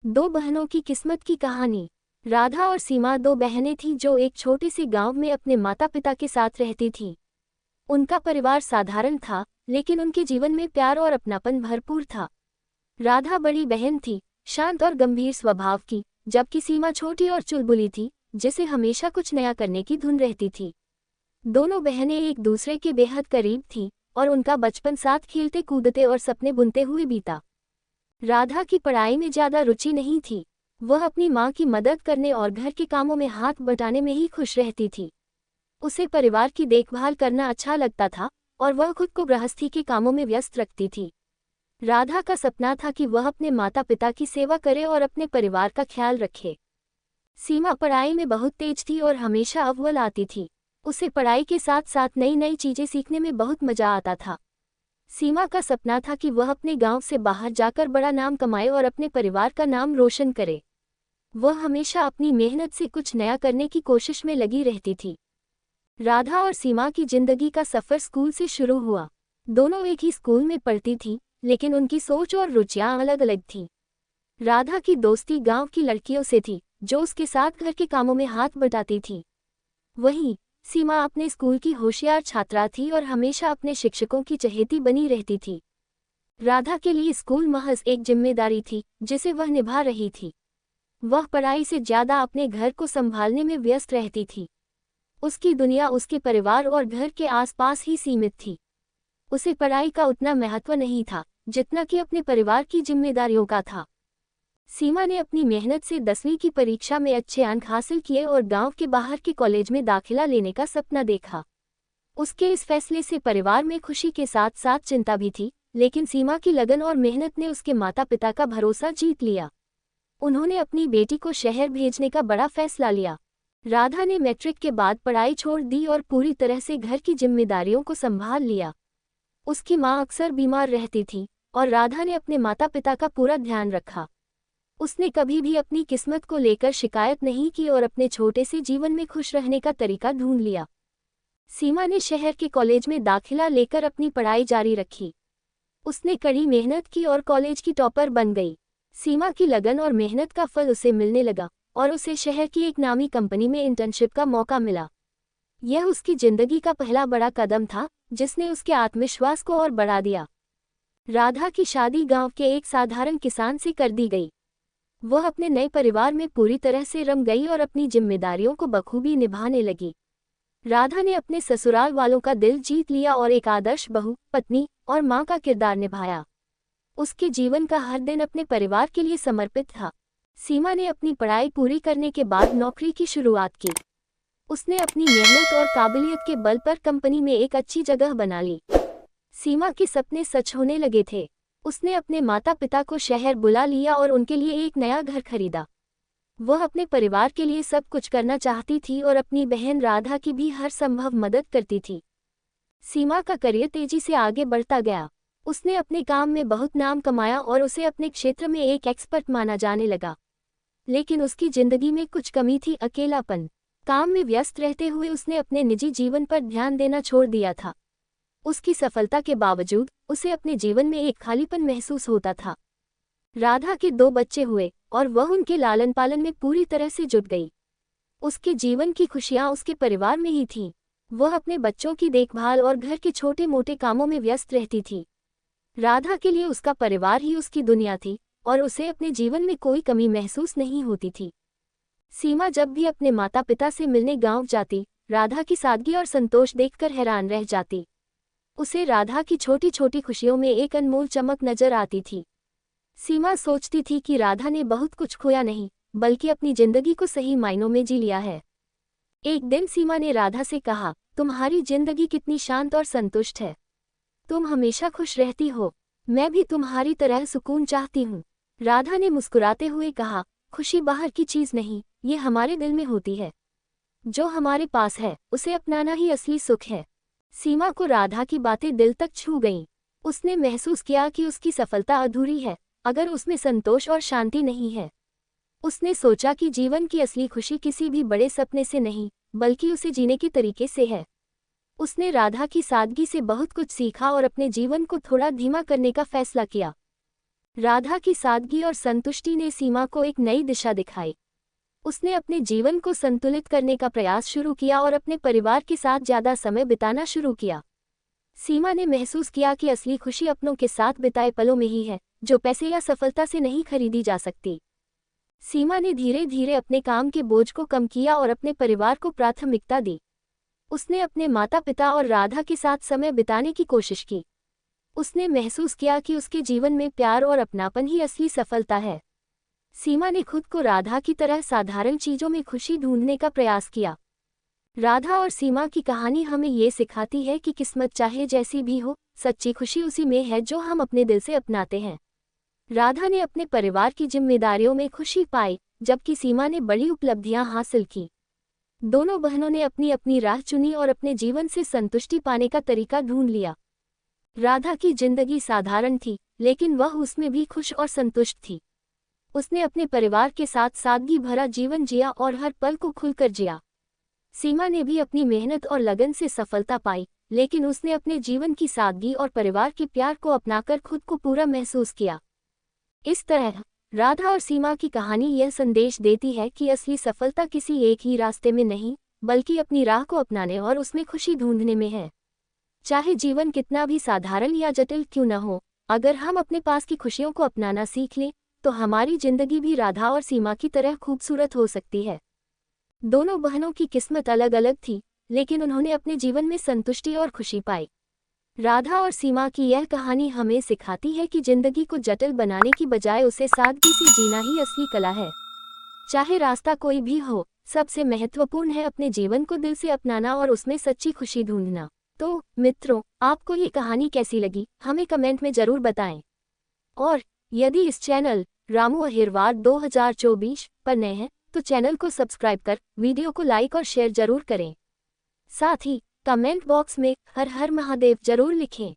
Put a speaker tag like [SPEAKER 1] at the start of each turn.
[SPEAKER 1] दो बहनों की किस्मत की कहानी। राधा और सीमा दो बहनें थीं जो एक छोटे से गांव में अपने माता पिता के साथ रहती थीं। उनका परिवार साधारण था, लेकिन उनके जीवन में प्यार और अपनापन भरपूर था। राधा बड़ी बहन थी, शांत और गंभीर स्वभाव की, जबकि सीमा छोटी और चुलबुली थी, जिसे हमेशा कुछ नया करने की धुन रहती थी। दोनों बहनें एक दूसरे के बेहद करीब थीं, और उनका बचपन साथ खेलते कूदते और सपने बुनते हुए बीता। राधा की पढ़ाई में ज्यादा रुचि नहीं थी। वह अपनी माँ की मदद करने और घर के कामों में हाथ बटाने में ही खुश रहती थी। उसे परिवार की देखभाल करना अच्छा लगता था, और वह खुद को गृहस्थी के कामों में व्यस्त रखती थी। राधा का सपना था कि वह अपने माता पिता की सेवा करे और अपने परिवार का ख्याल रखे। सीमा पढ़ाई में बहुत तेज थी और हमेशा अव्वल आती थी। उसे पढ़ाई के साथ साथ नई नई चीजें सीखने में बहुत मजा आता था। सीमा का सपना था कि वह अपने गांव से बाहर जाकर बड़ा नाम कमाए और अपने परिवार का नाम रोशन करे। वह हमेशा अपनी मेहनत से कुछ नया करने की कोशिश में लगी रहती थी। राधा और सीमा की जिंदगी का सफर स्कूल से शुरू हुआ। दोनों एक ही स्कूल में पढ़ती थीं, लेकिन उनकी सोच और रुचियां अलग अलग थीं। राधा की दोस्ती गांव की लड़कियों से थी, जो उसके साथ घर के कामों में हाथ बटाती थीं। वहीं सीमा अपने स्कूल की होशियार छात्रा थी और हमेशा अपने शिक्षकों की चहेती बनी रहती थी। राधा के लिए स्कूल महज एक जिम्मेदारी थी, जिसे वह निभा रही थी। वह पढ़ाई से ज्यादा अपने घर को संभालने में व्यस्त रहती थी। उसकी दुनिया उसके परिवार और घर के आसपास ही सीमित थी। उसे पढ़ाई का उतना महत्व नहीं था, जितना कि अपने परिवार की जिम्मेदारियों का था। सीमा ने अपनी मेहनत से 10वीं की परीक्षा में अच्छे अंक हासिल किए और गांव के बाहर के कॉलेज में दाखिला लेने का सपना देखा। उसके इस फैसले से परिवार में खुशी के साथ साथ चिंता भी थी, लेकिन सीमा की लगन और मेहनत ने उसके माता पिता का भरोसा जीत लिया। उन्होंने अपनी बेटी को शहर भेजने का बड़ा फैसला लिया। राधा ने मैट्रिक के बाद पढ़ाई छोड़ दी और पूरी तरह से घर की जिम्मेदारियों को संभाल लिया। उसकी माँ अक्सर बीमार रहती थी, और राधा ने अपने माता पिता का पूरा ध्यान रखा। उसने कभी भी अपनी किस्मत को लेकर शिकायत नहीं की और अपने छोटे से जीवन में खुश रहने का तरीका ढूंढ लिया। सीमा ने शहर के कॉलेज में दाखिला लेकर अपनी पढ़ाई जारी रखी। उसने कड़ी मेहनत की और कॉलेज की टॉपर बन गई। सीमा की लगन और मेहनत का फल उसे मिलने लगा, और उसे शहर की एक नामी कंपनी में इंटर्नशिप का मौका मिला। यह उसकी जिंदगी का पहला बड़ा कदम था, जिसने उसके आत्मविश्वास को और बढ़ा दिया। राधा की शादी गांव के एक साधारण किसान से कर दी गई। वह अपने नए परिवार में पूरी तरह से रम गई और अपनी जिम्मेदारियों को बखूबी निभाने लगी। राधा ने अपने ससुराल वालों का दिल जीत लिया और एक आदर्श बहू, पत्नी और मां का किरदार निभाया। उसके जीवन का हर दिन अपने परिवार के लिए समर्पित था। सीमा ने अपनी पढ़ाई पूरी करने के बाद नौकरी की शुरुआत की। उसने अपनी मेहनत और काबिलियत के बल पर कंपनी में एक अच्छी जगह बना ली। सीमा के सपने सच होने लगे थे। उसने अपने माता पिता को शहर बुला लिया और उनके लिए एक नया घर खरीदा। वह अपने परिवार के लिए सब कुछ करना चाहती थी और अपनी बहन राधा की भी हर संभव मदद करती थी। सीमा का करियर तेजी से आगे बढ़ता गया। उसने अपने काम में बहुत नाम कमाया और उसे अपने क्षेत्र में एक एक्सपर्ट माना जाने लगा। लेकिन उसकी जिंदगी में कुछ कमी थी, अकेलापन। काम में व्यस्त रहते हुए उसने अपने निजी जीवन पर ध्यान देना छोड़ दिया था। उसकी सफलता के बावजूद उसे अपने जीवन में एक खालीपन महसूस होता था। राधा के 2 बच्चे हुए, और वह उनके लालन पालन में पूरी तरह से जुट गई। उसके जीवन की खुशियां उसके परिवार में ही थीं। वह अपने बच्चों की देखभाल और घर के छोटे मोटे कामों में व्यस्त रहती थी। राधा के लिए उसका परिवार ही उसकी दुनिया थी, और उसे अपने जीवन में कोई कमी महसूस नहीं होती थी। सीमा जब भी अपने माता पिता से मिलने गांव जाती, राधा की सादगी और संतोष देखकर हैरान रह जाती। उसे राधा की छोटी छोटी खुशियों में एक अनमोल चमक नजर आती थी। सीमा सोचती थी कि राधा ने बहुत कुछ खोया नहीं, बल्कि अपनी जिंदगी को सही मायनों में जी लिया है। एक दिन सीमा ने राधा से कहा, तुम्हारी जिंदगी कितनी शांत और संतुष्ट है। तुम हमेशा खुश रहती हो। मैं भी तुम्हारी तरह सुकून चाहती हूँ। राधा ने मुस्कुराते हुए कहा, खुशी बाहर की चीज नहीं, ये हमारे दिल में होती है। जो हमारे पास है, उसे अपनाना ही असली सुख है। सीमा को राधा की बातें दिल तक छू गईं। उसने महसूस किया कि उसकी सफलता अधूरी है, अगर उसमें संतोष और शांति नहीं है। उसने सोचा कि जीवन की असली खुशी किसी भी बड़े सपने से नहीं, बल्कि उसे जीने के तरीके से है। उसने राधा की सादगी से बहुत कुछ सीखा और अपने जीवन को थोड़ा धीमा करने का फैसला किया। राधा की सादगी और संतुष्टि ने सीमा को एक नई दिशा दिखाई। उसने अपने जीवन को संतुलित करने का प्रयास शुरू किया और अपने परिवार के साथ ज्यादा समय बिताना शुरू किया। सीमा ने महसूस किया कि असली खुशी अपनों के साथ बिताए पलों में ही है, जो पैसे या सफलता से नहीं खरीदी जा सकती। सीमा ने धीरे धीरे अपने काम के बोझ को कम किया और अपने परिवार को प्राथमिकता दी। उसने अपने माता पिता और राधा के साथ समय बिताने की कोशिश की। उसने महसूस किया कि उसके जीवन में प्यार और अपनापन ही असली सफलता है। सीमा ने खुद को राधा की तरह साधारण चीजों में खुशी ढूंढने का प्रयास किया। राधा और सीमा की कहानी हमें ये सिखाती है कि किस्मत चाहे जैसी भी हो, सच्ची खुशी उसी में है जो हम अपने दिल से अपनाते हैं। राधा ने अपने परिवार की जिम्मेदारियों में खुशी पाई, जबकि सीमा ने बड़ी उपलब्धियां हासिल की। दोनों बहनों ने अपनी अपनी राह चुनी और अपने जीवन से संतुष्टि पाने का तरीका ढूंढ लिया। राधा की जिंदगी साधारण थी, लेकिन वह उसमें भी खुश और संतुष्ट थी। उसने अपने परिवार के साथ सादगी भरा जीवन जिया और हर पल को खुलकर जिया। सीमा ने भी अपनी मेहनत और लगन से सफलता पाई, लेकिन उसने अपने जीवन की सादगी और परिवार के प्यार को अपनाकर खुद को पूरा महसूस किया। इस तरह राधा और सीमा की कहानी यह संदेश देती है कि असली सफलता किसी एक ही रास्ते में नहीं, बल्कि अपनी राह को अपनाने और उसमें खुशी ढूंढने में है। चाहे जीवन कितना भी साधारण या जटिल क्यों न हो, अगर हम अपने पास की खुशियों को अपनाना सीख लें, तो हमारी जिंदगी भी राधा और सीमा की तरह खूबसूरत हो सकती है। दोनों बहनों की किस्मत अलग अलग थी, लेकिन उन्होंने अपने जीवन में संतुष्टि और खुशी पाई। राधा और सीमा की यह कहानी हमें सिखाती है कि जिंदगी को जटिल बनाने की बजाय उसे सादगी से जीना ही असली कला है। चाहे रास्ता कोई भी हो, सबसे महत्वपूर्ण है अपने जीवन को दिल से अपनाना और उसमें सच्ची खुशी ढूंढना। तो मित्रों, आपको ये कहानी कैसी लगी, हमें कमेंट में जरूर बताएं। और यदि इस चैनल रामू अहिरवार 2024 पर नए हैं, तो चैनल को सब्सक्राइब कर वीडियो को लाइक और शेयर जरूर करें। साथ ही कमेंट बॉक्स में हर हर महादेव जरूर लिखें।